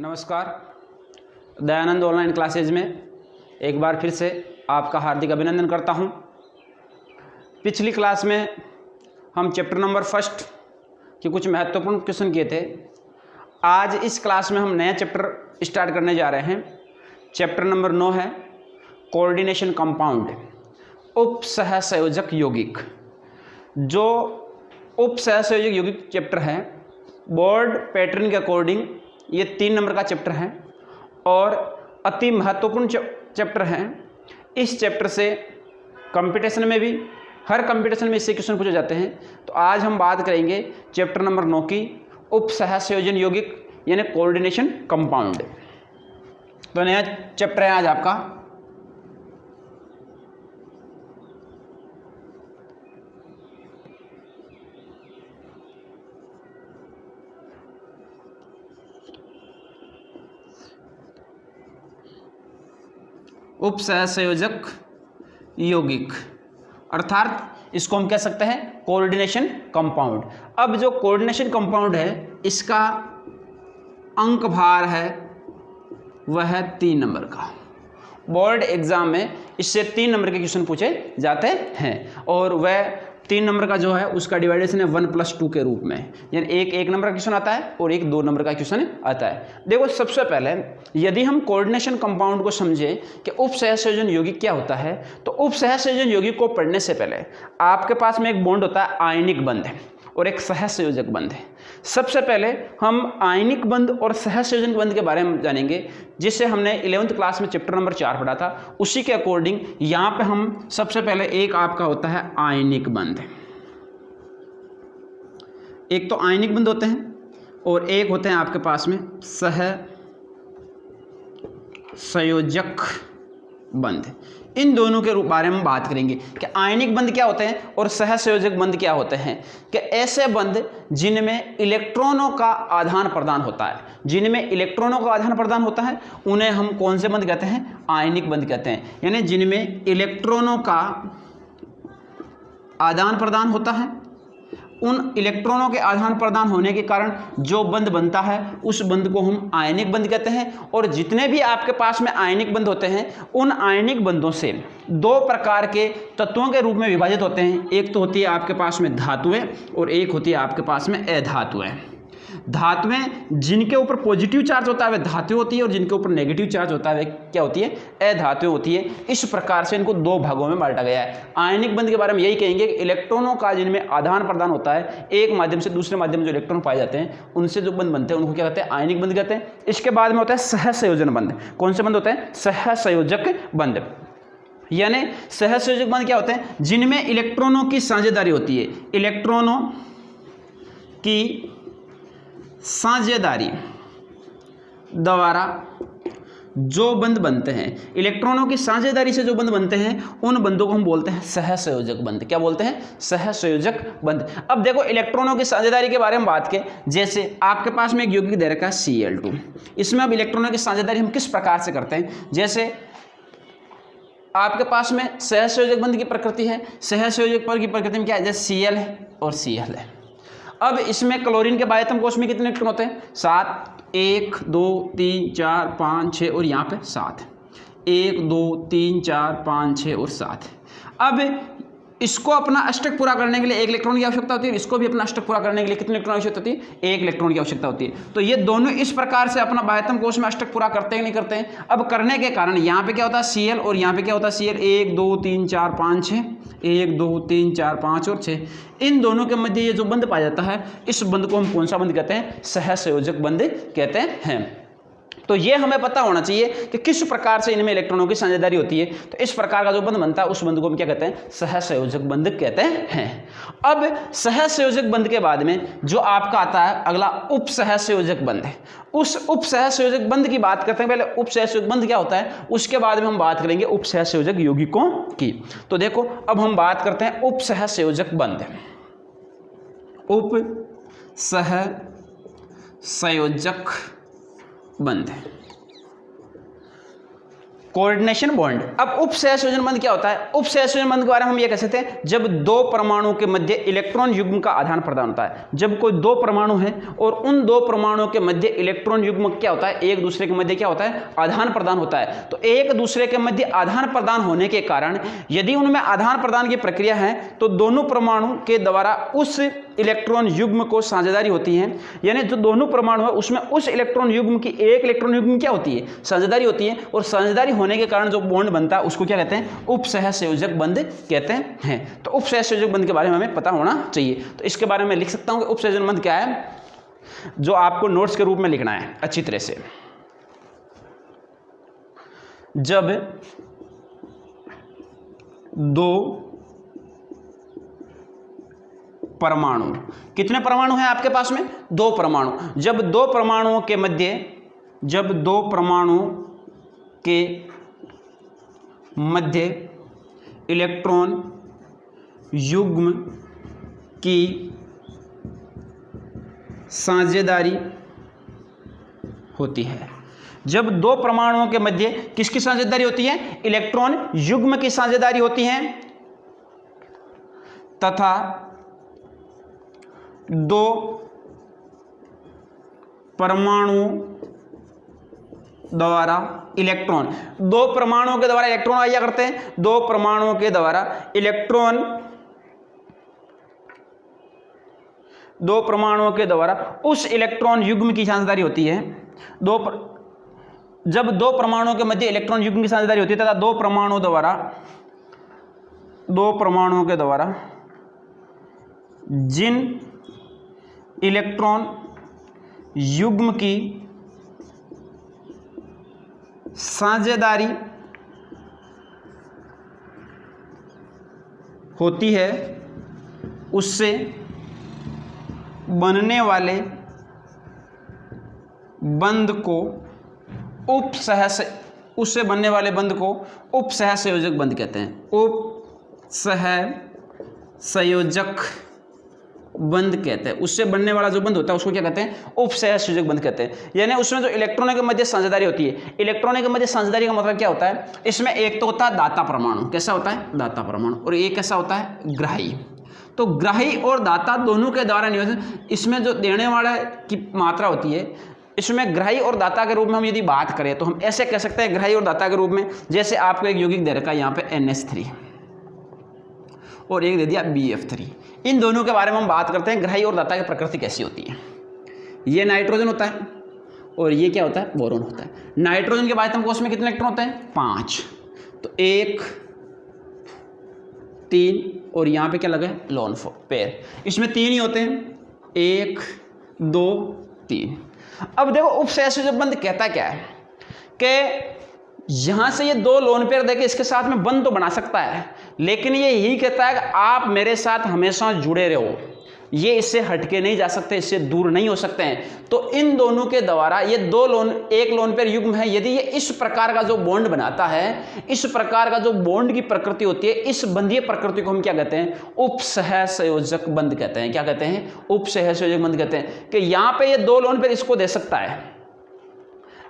नमस्कार। Dayanand online classes में एक बार फिर से आपका हार्दिक अभिनंदन करता हूं। पिछली क्लास में हम चैप्टर नंबर फर्स्ट के कुछ महत्वपूर्ण क्वेश्चन किए थे। आज इस क्लास में हम नया चैप्टर स्टार्ट करने जा रहे हैं। चैप्टर नंबर 9 है कोऑर्डिनेशन कंपाउंड, उप सहसंयोजक यौगिक। जो उप सहसंयोजक यौगिक चैप्टर है, बोर्ड पैटर्न के अकॉर्डिंग ये 3 नंबर का चैप्टर है और अति महत्वपूर्ण चैप्टर है। इस चैप्टर से कंपटीशन में भी, हर कंपटीशन में इससे क्वेश्चन पूछे जाते हैं। तो आज हम बात करेंगे चैप्टर नंबर 9 की, उप सहसंयोजन यौगिक यानी कोऑर्डिनेशन कंपाउंड। तो नया चैप्टर है आज आपका। उप सहसंयोजक यौगिक अर्थात इसको हम कह सकते हैं कोऑर्डिनेशन कंपाउंड। अब जो कोऑर्डिनेशन कंपाउंड है इसका अंक भार है वह है 3 नंबर का। बोर्ड एग्जाम में इससे 3 नंबर के क्वेश्चन पूछे जाते हैं और वह 3 नंबर का जो है उसका डिवाइडेशन है 1+2 के रूप में, यानी एक नंबर का क्वेश्चन आता है और एक 2 नंबर का क्वेश्चन आता है। देखो, सबसे पहले यदि हम कोऑर्डिनेशन कंपाउंड को समझें कि उप सहसंयोजन यौगिक क्या होता है, तो उप सहसंयोजन यौगिक को पढ़ने से पहले आपके पास में एक बॉन्ड होता है आयनिक बंध और एक सहसंयोजक बंध है। सबसे पहले हम आयनिक बंध और सहसंयोजक बंध के बारे में जानेंगे, जिससे हमने 11th क्लास में चैप्टर नंबर 4 पढ़ा था। उसी के अकॉर्डिंग यहाँ पे हम सबसे पहले एक आपका होता है आयनिक बंध। एक तो आयनिक बंध होते हैं और एक होते हैं आपके पास में सहसंयोजक बंध। इन दोनों के बारे में बात करेंगे कि आयनिक बंध क्या होते हैं और सहसंयोजक बंध क्या होते हैं। कि ऐसे बंध जिनमें इलेक्ट्रॉनों का आदान प्रदान होता है, जिनमें इलेक्ट्रॉनों का आदान प्रदान होता है उन्हें हम कौन से बंध कहते हैं? आयनिक बंध कहते हैं। यानी जिनमें इलेक्ट्रॉनों का आदान प्रदान होता है, उन इलेक्ट्रॉनों के आदान प्रदान होने के कारण जो बंध बनता है उस बंध को हम आयनिक बंध कहते हैं। और जितने भी आपके पास में आयनिक बंध होते हैं, उन आयनिक बंधों से 2 प्रकार के तत्वों के रूप में विभाजित होते हैं। एक तो होती है आपके पास में धातुएं और एक होती है आपके पास में अधातुएं। धातुएं जिनके ऊपर पॉजिटिव चार्ज होता है वह धातु होती है और जिनके ऊपर नेगेटिव चार्ज होता है वह क्या होती है? अधातुएं होती है। इस प्रकार से इनको 2 भागों में बांटा गया है। आयनिक बंध के बारे में यही कहेंगे कि इलेक्ट्रॉनों का जिनमें आदान प्रदान होता है, एक माध्यम से दूसरे माध्यम में जो इलेक्ट्रॉन पाए जाते हैं उनसे जो बंध बनते हैं उनको क्या कहते हैं? आयनिक बंध कहते हैं। इसके बाद में होता है सहसंयोजन बंध। कौन से बंध होते हैं? सहसंयोजक बंध। यानी सहसंयोजक बंध क्या होते हैं? जिनमें इलेक्ट्रॉनों की साझेदारी होती है। इलेक्ट्रॉनों की साझेदारी द्वारा जो बंध बनते हैं, इलेक्ट्रॉनों की साझेदारी से जो बंध बनते हैं, उन बंधों को हम बोलते हैं सहसंयोजक बंध। क्या बोलते हैं? सहसंयोजक बंध। अब देखो, इलेक्ट्रॉनों की साझेदारी के बारे में बात करें, जैसे आपके पास में एक यौगिक दे रखा है Cl2। इसमें अब इलेक्ट्रॉनों की साझेदारी हम किस प्रकार से करते हैं? जैसे आपके पास में सहसंयोजक बंध की प्रकृति है, सहसंयोजक बंध की प्रकृति में क्या है? जैसे Cl है और Cl है। अब इसमें क्लोरीन के बाह्यतम कोश में कितने इलेक्ट्रॉन होते हैं? 7। 1 2 3 4 5 6 और यहाँ पे 7। 1 2 3 4 5 6 और 7। अब इसको अपना अष्टक पूरा करने के लिए 1 इलेक्ट्रॉन की आवश्यकता होती है। इसको भी अपना अष्टक पूरा करने के लिए कितने इलेक्ट्रॉन की आवश्यकता होती है? 1 इलेक्ट्रॉन की आवश्यकता होती है। तो ये दोनों इस प्रकार से अपना बाह्यतम कोश में अष्टक पूरा करते हैं, नहीं करते हैं? अब करने के कारण यहाँ पे क्या होता है? Cl और यहाँ पे क्या होता है? Cl। 1 2 3 4 5 6, 1 2 3 4 5 और 6। इन दोनों के मध्य ये जो बंध पाया जाता है, इस बंध को हम कौन सा बंध कहते हैं? सहसंयोजक बंध कहते हैं। तो ये हमें पता होना चाहिए कि किस प्रकार से इनमें इलेक्ट्रॉनों की साझेदारी होती है। तो इस प्रकार का जो बंध बनता है उस बंध को हम क्या कहते हैं? सहसंयोजक बंध कहते हैं। अब सहसंयोजक बंध के बाद में जो आपका आता है अगला उप सहसंयोजक बंध है। उस उप सहसंयोजक बंध की बात करते हैं। पहले उप सहसंयोजक बंध क्या होता है, उसके बाद में हम बात करेंगे उप सहसंयोजक यौगिकों की। तो देखो, अब हम बात करते हैं उप सहसंयोजक बंध। उप सहसंयोजक बंध। Coordination bond. अब उप सहसंयोजन बंध क्या होता है? उप सहसंयोजन बंध के बारे में हम ये कह सकते हैं जब दो परमाणुओं के मध्य इलेक्ट्रॉन युग्म का आदान प्रदान होता है। जब कोई दो परमाणु है और उन दो परमाणुओं के मध्य इलेक्ट्रॉन युग्म क्या होता है, एक दूसरे के मध्य क्या होता है, आदान प्रदान होता है। तो एक दूसरे के मध्य आदान प्रदान होने के कारण यदि उनमें आदान प्रदान की प्रक्रिया है तो दोनों परमाणु के द्वारा उस इलेक्ट्रॉन युग्म को साझेदारी होती है। यानी जो दोनों परमाणु है उसमें उस इलेक्ट्रॉन युग्म की एक इलेक्ट्रॉन युग्म क्या होती है, साझेदारी होती है। और साझेदारी होने के कारण जो बॉन्ड बनता है उसको क्या कहते हैं, उप सहसंयोजक बंध कहते हैं। तो उप सहसंयोजक बंध के बारे में हमें पता होना चाहिए। तो इसके बारे में लिख सकता हूं कि उप सहसंयोजक बंध क्या है, जो आपको नोट्स के रूप में लिखना है अच्छी तरह से। जब दो परमाणु, कितने परमाणु हैं आपके पास में, दो परमाणु, जब दो परमाणुओं के मध्य इलेक्ट्रॉन युग्म की साझेदारी होती है। जब दो परमाणुओं के मध्य किसकी साझेदारी होती है, इलेक्ट्रॉन युग्म की साझेदारी होती है तथा दो परमाणुओं द्वारा इलेक्ट्रॉन, दो परमाणुओं के द्वारा इलेक्ट्रॉन आया करते हैं, दो परमाणुओं के द्वारा इलेक्ट्रॉन, दो परमाणुओं के द्वारा उस इलेक्ट्रॉन युग्म की साझेदारी होती है। जब दो परमाणुओं के मध्य इलेक्ट्रॉन युग्म की साझेदारी होती है तथा दो परमाणुओं के द्वारा जिन इलेक्ट्रॉन युग्म की साझेदारी होती है उससे बनने वाले बंध को उप सहसंयोजक बंध कहते हैं। उप सहसंयोजक बंध कहते हैं। उससे बनने वाला जो बंध होता है उसको क्या कहते हैं, उप सहसंयोजक बंध कहते हैं। यानी उसमें जो इलेक्ट्रॉनों के मध्य साझेदारी होती है, इलेक्ट्रॉनों के मध्य साझेदारी का मतलब क्या होता है, इसमें एक तो होता है दाता परमाणु, कैसा होता है, दाता परमाणु, और एक कैसा होता है, ग्राही। तो ग्राही और दाता दोनों के द्वारा नियोजन, इसमें जो देने वाला की मात्रा होती है, इसमें ग्राही और दाता के रूप में हम यदि बात करें तो हम ऐसे कह सकते हैं ग्राही और दाता के रूप में, जैसे आपको एक यौगिक दे रखा है यहाँ पे NH3 और एक दे दिया BF3। इन दोनों के बारे में हम बात करते हैं, ग्राही और दाता की प्रकृति कैसी होती है। ये नाइट्रोजन होता है और ये क्या होता है, बोरोन होता है। नाइट्रोजन के बाद कोष में कितने इलेक्ट्रॉन होते हैं, 5। तो 1 3 और यहाँ पे क्या लगा है, लोन पेयर, इसमें 3 ही होते हैं, 1 2 3। अब देखो उप सहसंयोजक बंध कहता क्या है कि यहां से ये 2 लोन पेयर देके इसके साथ में बंध तो बना सकता है, लेकिन ये यही कहता है कि आप मेरे साथ हमेशा जुड़े रहो, ये इससे हटके नहीं जा सकते, इससे दूर नहीं हो सकते हैं। तो इन दोनों के द्वारा ये एक लोन पेयर युग्म है, यदि ये इस प्रकार का जो बॉन्ड बनाता है, इस प्रकार का जो बॉन्ड की प्रकृति होती है, इस बंधीय प्रकृति को हम क्या कहते हैं, उप सहसंयोजक बंध कहते हैं। क्या कहते हैं, उप सहसंयोजक बंध कहते हैं। कि यहां पे ये 2 लोन पेयर इसको दे सकता है,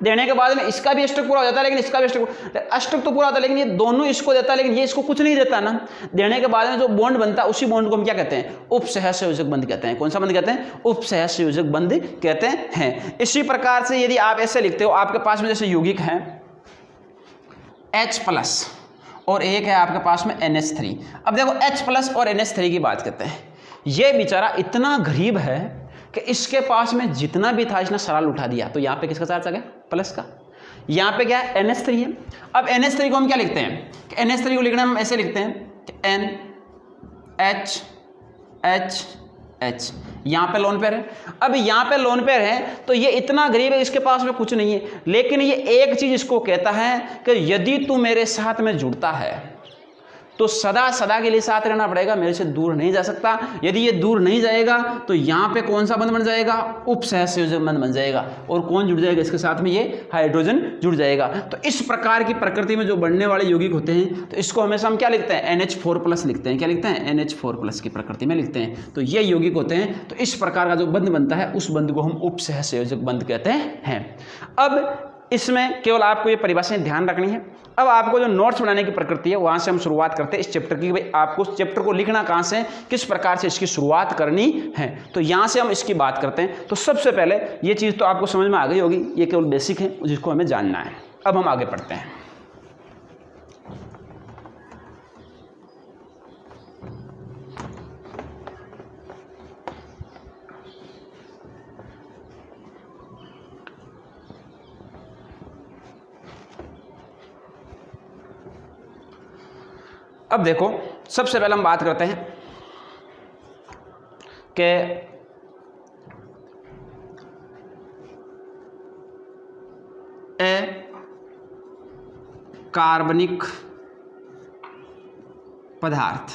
देने के बाद में इसका भी अष्टक पूरा हो जाता है, लेकिन इसका भी अष्टक तो पूरा होता है, लेकिन ये दोनों इसको देता है, लेकिन ये इसको कुछ नहीं देता ना। देने के बाद में जो बॉन्ड बनता है उसी बॉन्ड को हम क्या कहते हैं, उप सहसंयोजक बंध कहते हैं। कौन सा बंध कहते हैं, उप सहसंयोजक बंध कहते हैं। इसी प्रकार से यदि आप ऐसे लिखते हो, आपके पास में जैसे यौगिक है H+ और एक है आपके पास में NH3। अब देखो H+ और NH3 की बात करते हैं। ये बेचारा इतना गरीब है कि इसके पास में जितना भी था इसने सवाल उठा दिया। तो यहाँ पे किसका चार्ज आ गया, प्लस का। यहाँ पे क्या है, NH3 है। अब NH3 को हम क्या लिखते हैं, NH3 को लिखना हम ऐसे लिखते हैं NHH। यहाँ पे लोन पेयर है। अब यहाँ पे लोन पेयर है तो ये इतना गरीब है, इसके पास में कुछ नहीं है, लेकिन ये एक चीज इसको कहता है कि यदि तू मेरे साथ में जुड़ता है तो सदा सदा के लिए साथ रहना पड़ेगा, मेरे से दूर नहीं जा सकता। यदि ये दूर नहीं जाएगा तो यहाँ पे कौन सा बंध बन जाएगा, उप सहसंयोजक बंध बन जाएगा। और कौन जुड़ जाएगा इसके साथ में, ये हाइड्रोजन जुड़ जाएगा। तो इस प्रकार की प्रकृति में जो बनने वाले यौगिक होते हैं तो इसको हमेशा हम क्या लिखते हैं, NH4+ लिखते हैं। क्या लिखते हैं, NH4+ की प्रकृति में लिखते हैं। तो ये यौगिक होते हैं। तो इस प्रकार का जो बंध बनता है उस बंध को हम उप सहसंयोजक बंध कहते हैं। अब इसमें केवल आपको ये परिभाषाएं ध्यान रखनी है। अब आपको जो नोट्स बनाने की प्रकृति है वहाँ से हम शुरुआत करते हैं इस चैप्टर की, भाई आपको उस चैप्टर को लिखना कहाँ से, किस प्रकार से इसकी शुरुआत करनी है। तो यहाँ से हम इसकी बात करते हैं। तो सबसे पहले ये चीज़ तो आपको समझ में आ गई होगी, ये केवल बेसिक है जिसको हमें जानना है। अब हम आगे पढ़ते हैं। अब देखो, सबसे पहले हम बात करते हैं कि कार्बनिक पदार्थ,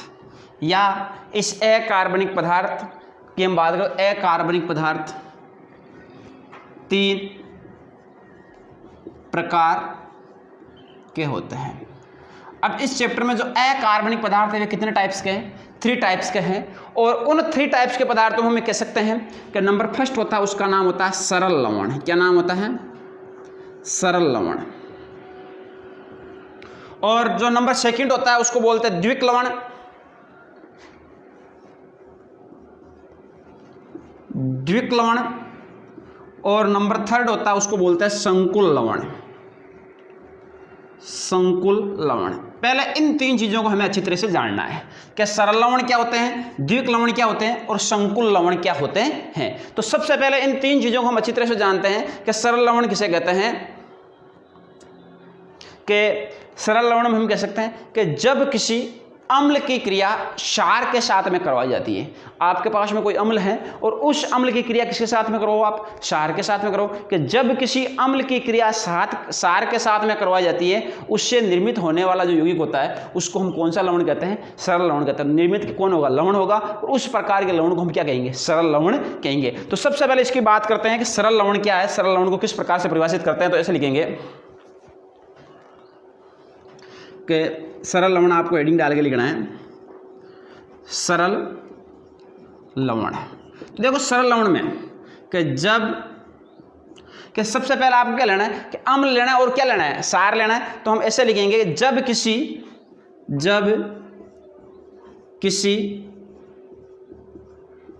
या इस अकार्बनिक पदार्थ की हम बात करें। अकार्बनिक पदार्थ 3 प्रकार के होते हैं। अब इस चैप्टर में जो अकार्बनिक पदार्थ है वे कितने टाइप्स के हैं? 3 टाइप्स के हैं। और उन 3 टाइप्स के पदार्थों में हम कह सकते हैं कि नंबर फर्स्ट होता है, उसका नाम होता है सरल लवण। क्या नाम होता है? सरल लवण। और जो नंबर सेकंड होता है उसको बोलते हैं द्विक लवण। द्विक लवण। और नंबर थर्ड होता है उसको बोलते हैं संकुल लवण। संकुल लवण। पहले इन 3 चीजों को हमें अच्छी तरह से जानना है कि सरल लवण क्या होते हैं, द्विक लवण क्या होते हैं और संकुल लवण क्या होते हैं। तो सबसे पहले इन 3 चीजों को हम अच्छी तरह से जानते हैं कि सरल लवण किसे कहते हैं। कि सरल लवण में हम कह सकते हैं कि जब किसी अम्ल की क्रिया क्षार के साथ में करवाई जाती है। आपके पास में कोई अम्ल है और उस अम्ल की क्रिया किसके साथ में करो? आप क्षार के साथ में करो। कि जब किसी अम्ल की क्रिया क्षार के साथ में करवाई जाती है, उससे निर्मित होने वाला जो यौगिक होता है उसको हम कौन सा लवण कहते हैं? सरल लवण कहते हैं। निर्मित कौन होगा? लवण होगा। और उस प्रकार के लवण को हम क्या कहेंगे? सरल लवण कहेंगे। तो सबसे पहले इसकी बात करते हैं कि सरल लवण क्या है, सरल लवण को किस प्रकार से परिभाषित करते हैं। तो ऐसे लिखेंगे कि सरल लवण, आपको हेडिंग डाल के लिखना है सरल लवण। तो देखो सरल लवण में कि जब कि सबसे पहले आपको क्या लेना है कि अम्ल लेना है और क्या लेना है? क्षार लेना है। तो हम ऐसे लिखेंगे जब किसी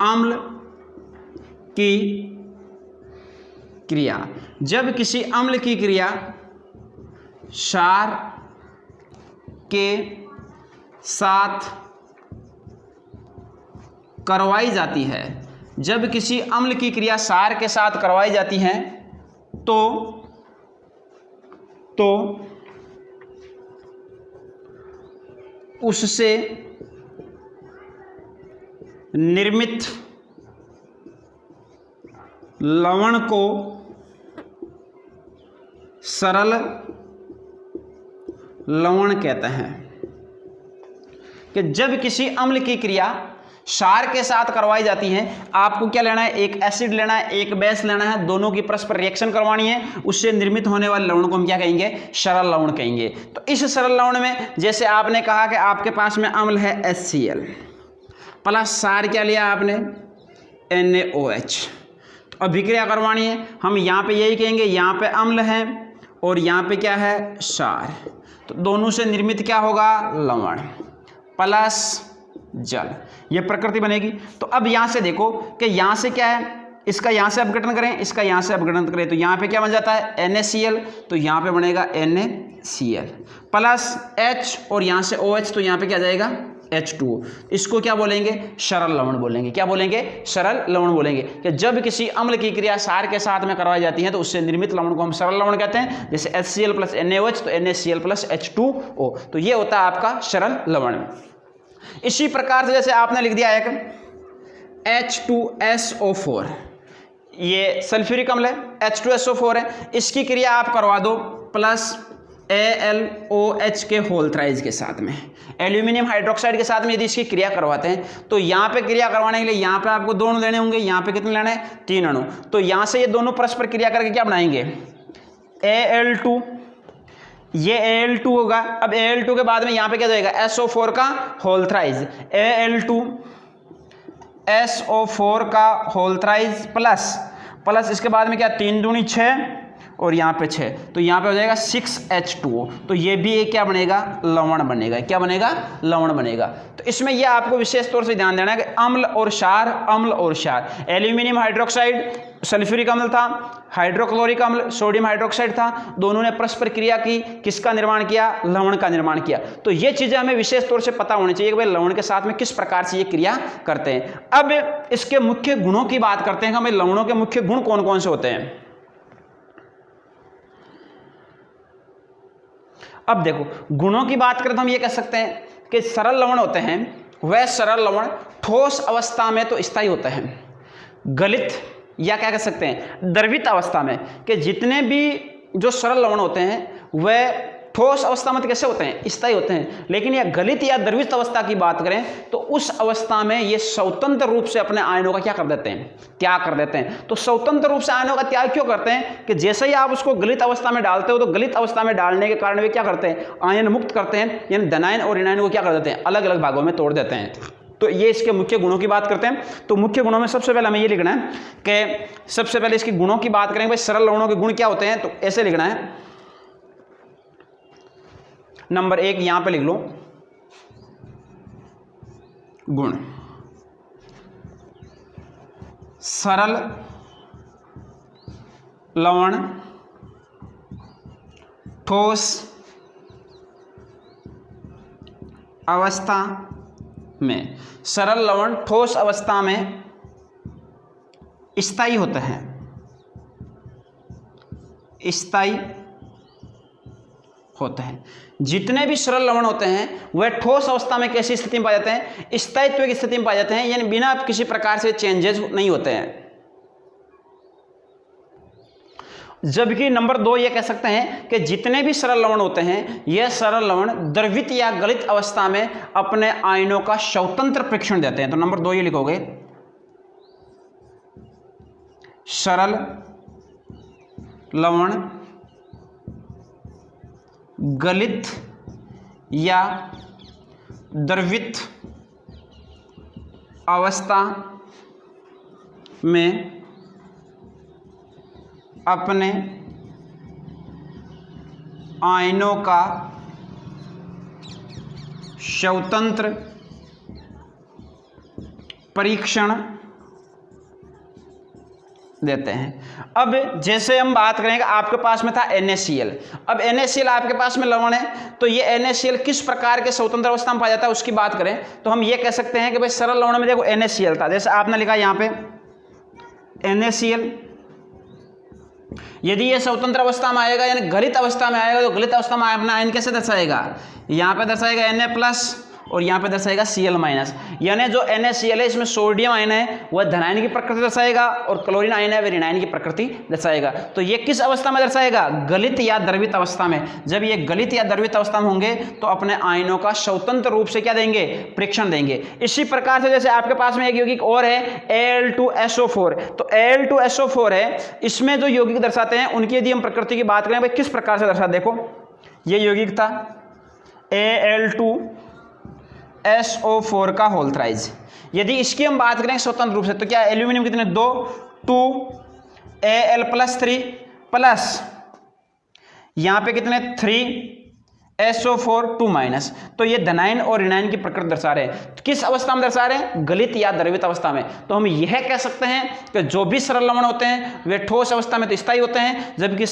अम्ल की क्रिया, जब किसी अम्ल की क्रिया क्षार के साथ करवाई जाती है, जब किसी अम्ल की क्रिया क्षार के साथ करवाई जाती है तो उससे निर्मित लवण को सरल लवण कहते हैं। कि जब किसी अम्ल की क्रिया क्षार के साथ करवाई जाती है, आपको क्या लेना है? एक एसिड लेना है, एक बेस लेना है, दोनों की परस्पर रिएक्शन करवानी है, उससे निर्मित होने वाले लवण को हम क्या कहेंगे? सरल लवण कहेंगे। तो इस सरल लवण में जैसे आपने कहा कि आपके पास में अम्ल है HCl प्लस क्षार क्या लिया आपने? NaOH। तो अभिक्रिया करवानी है, हम यहाँ पे यही कहेंगे, यहाँ पे अम्ल है और यहाँ पे क्या है? क्षार। तो दोनों से निर्मित क्या होगा? लवण प्लस जल, ये प्रकृति बनेगी। तो अब यहाँ से देखो कि यहाँ से क्या है, इसका यहाँ से अपघटन करें, इसका यहाँ से अपघटन करें, तो यहाँ पे क्या बन जाता है? NaCl। तो यहाँ पे बनेगा NaCl प्लस H और यहाँ से OH, तो यहाँ पे क्या जाएगा? H2। इसको क्या बोलेंगे? सरल लवण बोलेंगे। क्या बोलेंगे? सरल लवण बोलेंगे। कि जब किसी अम्ल की क्रिया क्षार के साथ में करवाई जाती है तो उससे निर्मित लवण को हम सरल लवण कहते हैं। जैसे HCl प्लस NaOH तो NaCl प्लस H2O। तो ये होता है आपका सरल लवण। इसी प्रकार से जैसे आपने लिख दिया एक H2SO4, ये सल्फ्यूरिक अम्ल है, H2SO4 है, इसकी क्रिया आप करवा दो प्लस AlOH के होल थ्राइज के साथ में, एल्यूमिनियम हाइड्रोक्साइड के साथ में यदि इसकी क्रिया करवाते हैं तो यहाँ पे क्रिया करवाने के लिए यहाँ पे आपको 2 अणु लेने होंगे, यहाँ पे कितने लेना है? 3 अणु। तो यहाँ से ये दोनों परस्पर क्रिया करके क्या बनाएंगे? Al2। ये Al2 होगा। अब Al2 के बाद में यहाँ पे क्या जाएगा? SO4 का होल थ्राइज, Al2SO4 का होल थ्राइज प्लस इसके बाद में क्या? 3 दूनी 6 और यहाँ पे 6, तो यहाँ पे हो जाएगा 6H2O। तो ये भी एक क्या बनेगा, लवण बनेगा। क्या बनेगा, लवण बनेगा। तो इसमें यह आपको विशेष तौर से ध्यान देना है कि अम्ल और क्षार, अम्ल और क्षार, एल्यूमिनियम हाइड्रोक्साइड सल्फ्यूरिक अम्ल था, हाइड्रोक्लोरिक अम्ल सोडियम हाइड्रोक्साइड था, दोनों ने परस्पर क्रिया की, किसका निर्माण किया, लवण का निर्माण किया। तो ये चीजें हमें विशेष तौर से पता होनी चाहिए कि भाई लवण के साथ में किस प्रकार से ये क्रिया करते हैं। अब इसके मुख्य गुणों की बात करते हैं कि हमें लवणों के मुख्य गुण कौन कौन से होते हैं। अब देखो, गुणों की बात करें तो हम ये कह सकते हैं कि सरल लवण होते हैं वह सरल लवण ठोस अवस्था में तो स्थायी होते हैं, गलित या क्या कह सकते हैं द्रवित अवस्था में, कि जितने भी जो सरल लवण होते हैं वह ठोस अवस्था में तो कैसे होते हैं, स्थायी होते हैं। लेकिन यह गलित या द्रवित अवस्था की बात करें तो उस अवस्था में ये स्वतंत्र रूप से अपने आयनों का क्या कर देते हैं, त्याग कर देते हैं। तो स्वतंत्र रूप से आयनों का त्याग क्यों करते हैं कि जैसे ही आप उसको गलित अवस्था में डालते हो तो गलित अवस्था में डालने के कारण वे क्या करते हैं, आयन मुक्त करते हैं, यानी धनायन और ऋणायन को क्या कर देते हैं, अलग अलग भागों में तोड़ देते हैं। तो ये इसके मुख्य गुणों की बात करते हैं। तो मुख्य गुणों में सबसे पहले हमें ये लिखना है कि सबसे पहले इसके गुणों की बात करेंगे, भाई सरल लवणों के गुण क्या होते हैं। तो ऐसे लिखना है, नंबर 1 यहां पे लिख लो, गुण सरल लवण ठोस अवस्था में, सरल लवण ठोस अवस्था में स्थायी होते हैं, स्थायी होते हैं। जितने भी सरल लवण होते हैं वह ठोस अवस्था में कैसी स्थिति में पाए जाते हैं, स्थायित्व की स्थिति में पाए जाते हैं, यानी बिना किसी प्रकार से चेंजेस नहीं होते हैं। जबकि नंबर 2 ये कह सकते हैं कि जितने भी सरल लवण होते हैं यह सरल लवण द्रवित या गलित अवस्था में अपने आयनों का स्वतंत्र परीक्षण देते हैं। तो नंबर 2 ये लिखोगे, सरल लवण गलित या द्रवित अवस्था में अपने आयनों का स्वतंत्र परीक्षण देते हैं। अब जैसे हम बात करेंगे, आपके पास में था NaCl। अब NaCl आपके पास में लवण है, तो ये NaCl किस प्रकार के स्वतंत्र अवस्था में पाया जाता है उसकी बात करें तो हम ये कह सकते हैं कि भाई सरल लवण में देखो NaCl था, जैसे आपने लिखा यहाँ पे NaCl, यदि ये स्वतंत्र अवस्था में आएगा यानी गलित अवस्था में आएगा तो गलित अवस्था में अपना आयन कैसे दर्शाएगा, यहाँ पे दर्शाएगा Na+ और यहाँ पे दर्शाएगा Cl-, यानी जो NaCl है इसमें सोडियम आयन है वह धनायन की प्रकृति दर्शाएगा और क्लोरीन आयन है वह ऋणायन की प्रकृति दर्शाएगा। तो ये किस अवस्था में दर्शाएगा, गलित या द्रवित अवस्था में। जब ये गलित या द्रवित अवस्था में होंगे तो अपने आयनों का स्वतंत्र रूप से क्या देंगे, परीक्षण देंगे। इसी प्रकार से जैसे आपके पास में एक यौगिक और है Al2SO4, तो Al2SO4 है, इसमें जो यौगिक दर्शाते हैं उनकी यदि हम प्रकृति की बात करें भाई किस प्रकार से दर्शाते, देखो ये यौगिक था Al2SO4 का होल थ्राइज। यदि इसकी हम बात करें स्वतंत्र रूप से तो क्या एल्यूमिनियम कितने 2 Al+3 प्लस यहाँ पे कितने 3SO4 2-, तो ये धनायन और ऋणायन की प्रकृति दर्शा रहे हैं। तो किस अवस्था में दर्शा रहे हैं, गलित या द्रवित अवस्था में। तो हम यह कह सकते हैं कि जो भी सरल लवण होते हैं वे ठोस अवस्था में तो स्थायी होते हैं, जबकि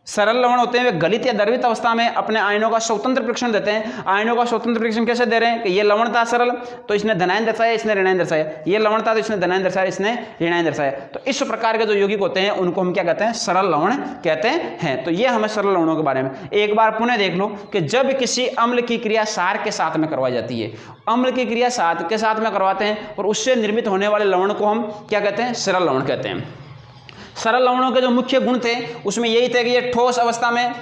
सरल लवण होते हैं वे गलित या द्रवित अवस्था में अपने आयनों का स्वतंत्र परीक्षण देते हैं। आयनों का स्वतंत्र परीक्षण कैसे दे रहे हैं कि ये लवण था सरल तो इसने धनायन दर्शाया, इसने ऋणायन दर्शाया, ये लवण था तो इसने धनायन दर्शाया, इसने ऋणायन दर्शाया। तो इस प्रकार के जो यौगिक होते हैं उनको हम क्या कहते हैं, सरल लवण कहते हैं। तो ये हमें सरल लवणों के बारे में एक बार पुनः देख लो कि जब किसी अम्ल की क्रिया क्षार के साथ में करवाई जाती है, अम्ल की क्रिया क्षार के साथ में करवाते हैं और उससे निर्मित होने वाले लवण को हम क्या कहते हैं, सरल लवण कहते हैं। सरल लवणों के जो मुख्य गुण थे उसमें यही थे कि ये ठोस अवस्था में,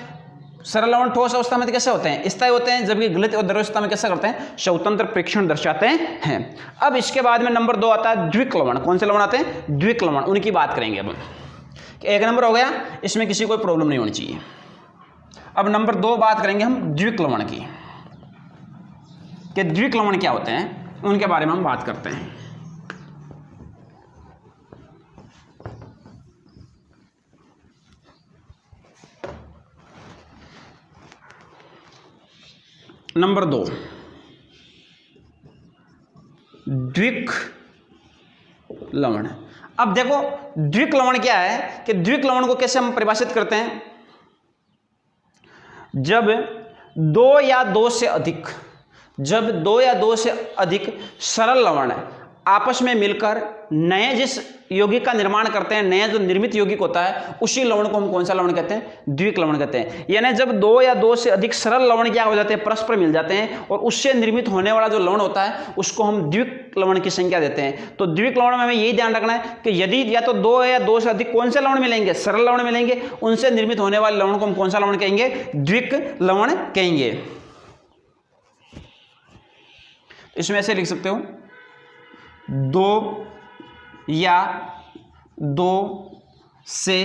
सरल लवण ठोस अवस्था में तो कैसे होते हैं, स्थायी होते हैं, जबकि गलित और द्रवित अवस्था में कैसे करते हैं, स्वतंत्र परीक्षण दर्शाते हैं। अब इसके बाद में नंबर 2 आता है द्विक लवण। कौन से लवण आते हैं, द्विक लवण, उनकी बात करेंगे। अब 1 नंबर हो गया, इसमें किसी कोई प्रॉब्लम नहीं होनी चाहिए। अब नंबर 2 बात करेंगे हम द्विक लवण की, कि द्विक लवण क्या होते हैं, उनके बारे में हम बात करते हैं। नंबर 2 द्विक लवण। अब देखो द्विक लवण क्या है कि द्विक लवण को कैसे हम परिभाषित करते हैं, जब 2 या 2 से अधिक सरल लवण आपस में मिलकर नए जिस यौगिक का निर्माण करते हैं, नया जो निर्मित यौगिक होता है, उसी लवण को हम कौन सा लवण कहते हैं, द्विक लवण कहते हैं। यानी जब 2 या 2 से अधिक सरल लवण क्या हो जाते हैं, परस्पर मिल जाते हैं और उससे निर्मित होने वाला जो लवण होता है उसको हम द्विक लवण की संख्या देते हैं। तो द्विक लवण में हमें यही ध्यान रखना है कि यदि या तो 2 या 2 से अधिक कौन से लवण मिलेंगे, सरल लवण मिलेंगे, उनसे निर्मित होने वाले लवण को हम कौन सा लवण कहेंगे, द्विक लवण कहेंगे। इसमें ऐसे लिख सकते हो 2 या 2 से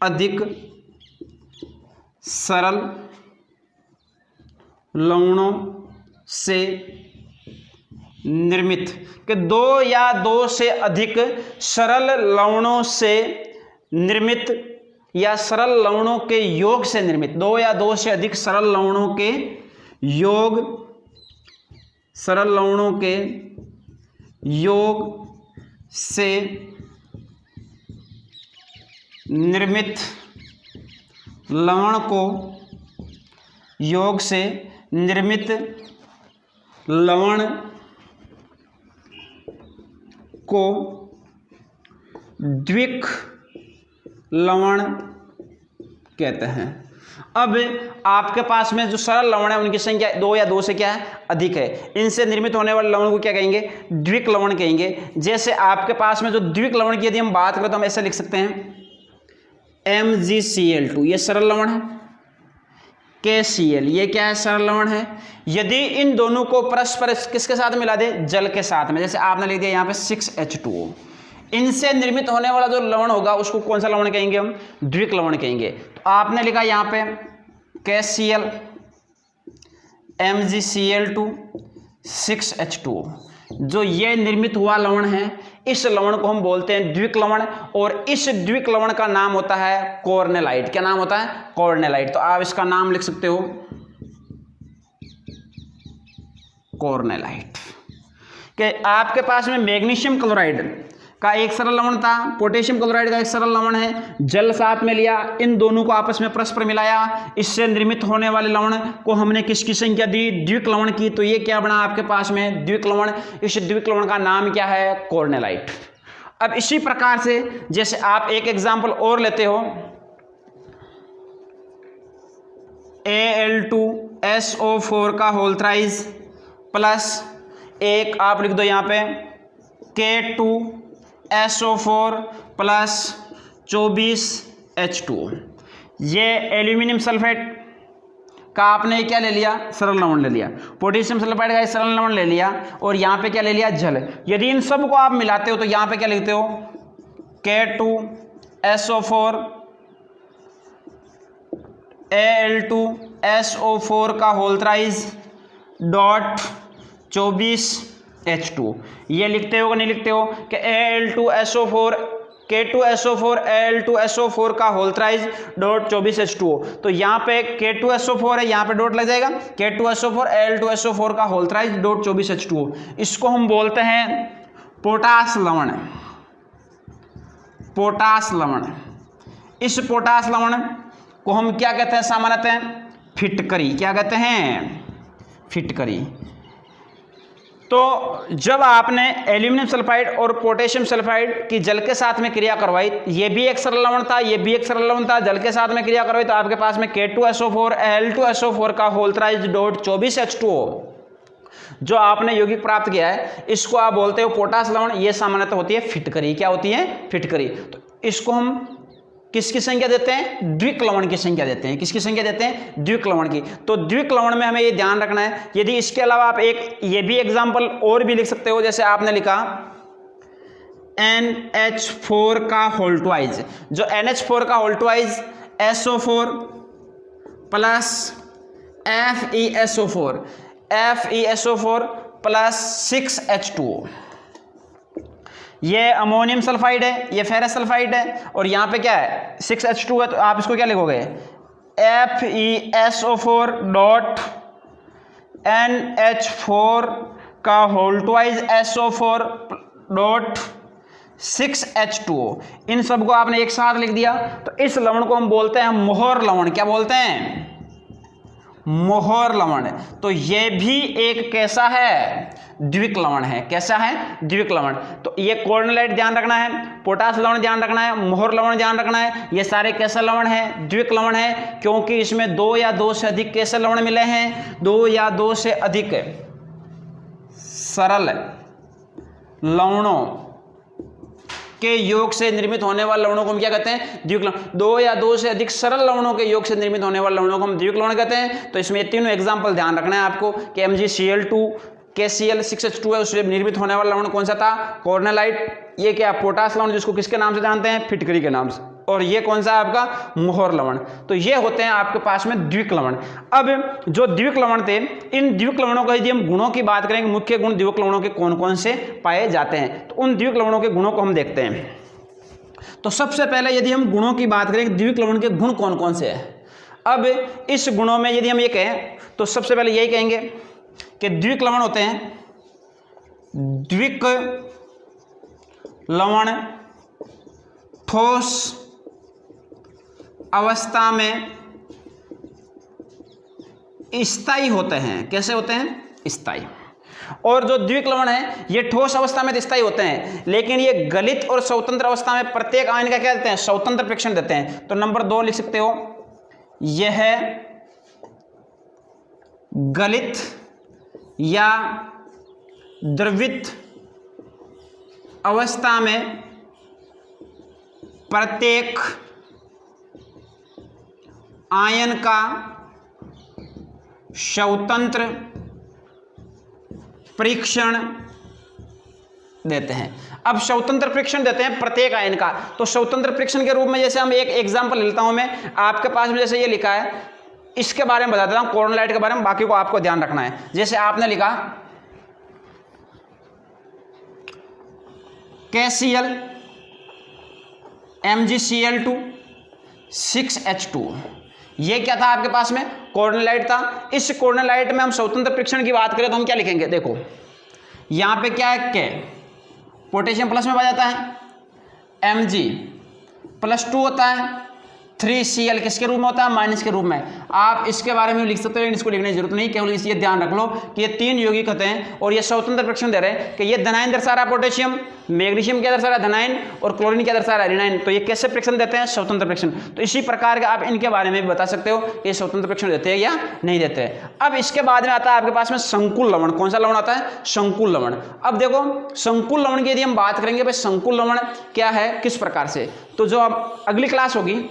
अधिक सरल लवणों से निर्मित, कि 2 या 2 से अधिक सरल लवणों से निर्मित या सरल लवणों के योग से निर्मित, 2 या 2 से अधिक सरल लवणों के योग, सरल लवणों के योग से निर्मित लवण को, योग से निर्मित लवण को द्विक लवण कहते हैं। अब आपके पास में जो सरल लवण है उनकी संख्या 2 या 2 से क्या है, अधिक है, इनसे निर्मित होने वाले लवण को क्या कहेंगे, द्विक लवण कहेंगे। जैसे आपके पास में जो द्विक लवण की यदि हम बात करें तो हम ऐसे लिख सकते हैं MgCl2 ये सरल लवण है, KCl ये क्या है, सरल लवण है। यदि इन दोनों को परस्पर किसके साथ मिला दे, जल के साथ में, जैसे आपने लिख दिया यहाँ पे 6H2O, इनसे निर्मित होने वाला जो लवण होगा उसको कौन सा लवण कहेंगे, हम द्विक लवण कहेंगे। तो आपने लिखा यहाँ पे KCl MgCl2 6H2O, जो ये निर्मित हुआ लवण है इस लवण को हम बोलते हैं द्विक लवण, और इस द्विक लवण का नाम होता है कॉर्नेलाइट। क्या नाम होता है, कॉर्नेलाइट। तो आप इसका नाम लिख सकते हो कॉर्नेलाइट। कि आपके पास में मैग्नीशियम क्लोराइड का एक सरल लवण था, पोटेशियम क्लोराइड का एक सरल लवण है, जल साथ में लिया, इन दोनों को आपस में परस्पर मिलाया, इससे निर्मित होने वाले लवण को हमने किसकी संख्या दी, द्विक लवण की। तो ये क्या बना आपके पास में, द्विक लवण। इस द्विक लवण का नाम क्या है, कॉर्नेलाइट। अब इसी प्रकार से जैसे आप एक एग्जाम्पल और लेते हो, Al2SO4 का होल थ्राइस प्लस एक आप लिख दो यहाँ पे K2SO4 प्लस 24H2O, ये एल्यूमिनियम सल्फेट का आपने क्या ले लिया, सरल लवण ले लिया, पोटेशियम सल्फाइड का सरल लवण ले लिया, और यहाँ पे क्या ले लिया, जल। यदि इन सब को आप मिलाते हो तो यहाँ पे क्या लिखते हो, K2SO4 Al2SO4 का होल थ्राइस डॉट 24H2। ये लिखते हो कि नहीं लिखते हो कि Al2SO4 K2SO4 Al2SO4 का होल थ्राइस डॉट 24H2O। तो यहाँ पे K2SO4 है, यहाँ पे डॉट लग जाएगा, K2SO4 Al2SO4 का होल थ्राइस डॉट 24H2O। इसको हम बोलते हैं पोटास लवण, पोटास लवण। इस पोटास लवण को हम क्या कहते हैं सामान्यतः, फिटकरी। क्या कहते हैं, फिटकरी। तो जब आपने एल्यूमिनियम सल्फाइड और पोटेशियम सल्फाइड की जल के साथ में क्रिया करवाई, ये भी एक सरल लवण था, ये भी एक सरल लवण था, जल के साथ में क्रिया करवाई, तो आपके पास में K2SO4 Al2SO4 का होल थ्राइस डॉट 24H2O जो आपने यौगिक प्राप्त किया है, इसको आप बोलते हो पोटास लवण। ये सामान्यतः होती है फिटकरी। क्या होती है, फिटकरी। तो इसको हम किसकी संख्या देते हैं, द्विक लवण की संख्या देते हैं। किसकी संख्या देते हैं, द्विक लवण की। तो द्विक लवण में हमें ये ध्यान रखना है। यदि इसके अलावा आप एक ये भी एग्जांपल और भी लिख सकते हो, जैसे आपने लिखा NH4 का होल ट्वाइस, जो NH4 का whole twice SO4 plus FeSO4 plus 6H2O, ये अमोनियम सल्फाइड है, ये फेरस सल्फाइड है, और यहाँ पे क्या है 6H2 है। तो आप इसको क्या लिखोगे, FeSO4 डॉट NH4 का whole twice SO4 dot 6H2O। इन सबको आपने एक साथ लिख दिया तो इस लवण को हम बोलते हैं मोहर लवण। क्या बोलते हैं? मोहर लवण। तो ये भी एक कैसा है? द्विक लवण है। कैसा है? द्विक लवण। तो ये कोर्नलाइट ध्यान रखना है, पोटास लवण ध्यान रखना है, मोहर लवण ध्यान रखना है। ये सारे कैसा लवण है? द्विक लवण है, क्योंकि इसमें 2 या 2 से अधिक कैसे लवण मिले हैं? 2 या 2 से अधिक सरल लवणों के योग से निर्मित होने वाले लवणों को हम क्या कहते हैं? द्विक लवण। 2 या 2 से अधिक सरल लवणों के योग से निर्मित होने वाले लवणों को हम द्विक लवण कहते हैं। तो इसमें तीनों एग्जांपल ध्यान रखना है आपको कि MgCl2, KCl, 6H2 है, उससे निर्मित होने वाला लवण कौन सा था? कोर्नेलाइट। ये क्या? पोटास लवण, जिसको किसके नाम से जानते हैं? फिटकरी के नाम से। और ये कौन सा है आपका? मोहर लवण। तो ये होते हैं आपके पास में द्विक लवण। अब जो द्विक लवण थे, इन द्विक लवणों का यदि हम गुणों की बात करेंगे, मुख्य गुण द्विक लवणों के कौन कौन से पाए जाते हैं, तो उन द्विक लवणों के गुणों को हम देखते हैं। तो सबसे पहले यदि हम गुणों की बात करें, द्विक लवण के गुण कौन कौन से हैं। अब इस गुणों में यदि हम ये कहें तो सबसे पहले यही कहेंगे कि द्विक लवण होते हैं, द्विक लवण ठोस अवस्था में स्थायी होते हैं। कैसे होते हैं? स्थायी। और जो द्विक लवण है ये ठोस अवस्था में स्थायी होते हैं, लेकिन ये गलित और स्वतंत्र अवस्था में प्रत्येक आयन का क्या देते हैं? स्वतंत्र प्रेक्षण देते हैं। तो नंबर 2 लिख सकते हो, यह गलित या द्रवित अवस्था में प्रत्येक आयन का स्वतंत्र परीक्षण देते हैं। अब स्वतंत्र परीक्षण देते हैं प्रत्येक आयन का, तो स्वतंत्र परीक्षण के रूप में जैसे हम एक एग्जांपल लेता हूं मैं आपके पास में, जैसे ये लिखा है, इसके बारे में बता देता हूं, कोर्नेलाइट के बारे में, बाकी को आपको ध्यान रखना है। जैसे आपने लिखा KCl, MgCl2, 6H2, ये क्या था आपके पास में? कोर्नेलाइट था। इस कोर्नेलाइट में हम स्वतंत्र परीक्षण की बात करें तो हम क्या लिखेंगे? देखो यहां पे क्या है? K पोटेशियम प्लस में आ जाता है, Mg+2 होता है, 3Cl किसके रूप में होता है? माइनस के रूप में। आप इसके बारे में लिख सकते हो, इसको लिखने की जरूरत नहीं, केवल ये ध्यान रख लो कि ये 3 यौगिक होते हैं और ये स्वतंत्र परीक्षण दे रहे हैं कि ये धनायन दर्शा रहा है पोटेशियम, मैग्नीशियम क्या दर्शा रहा है? धनायन, और क्लोरीन क्या दर्शा रहा है? ऋणायन। तो ये कैसे परीक्षण देते हैं? स्वतंत्र परीक्षण। तो इसी प्रकार के आप इनके बारे में भी बता सकते हो कि स्वतंत्र परीक्षण देते हैं या नहीं देते हैं। अब इसके बाद में आता है आपके पास में संकुल लवण। कौन सा लवण आता है? संकुल लवण। अब देखो संकुल लवण की यदि हम बात करेंगे, भाई संकुल लवण क्या है, किस प्रकार से, तो जो अब अगली क्लास होगी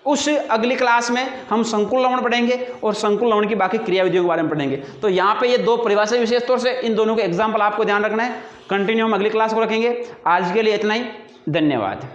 उस अगली क्लास में हम संकुल लवण पढ़ेंगे और संकुल लवण की बाकी क्रियाविधियों के बारे में पढ़ेंगे। तो यहाँ पे ये 2 परिभाषा विशेष तौर से इन दोनों के एग्जाम्पल आपको ध्यान रखना है। कंटिन्यू हम अगली क्लास को रखेंगे। आज के लिए इतना ही, धन्यवाद।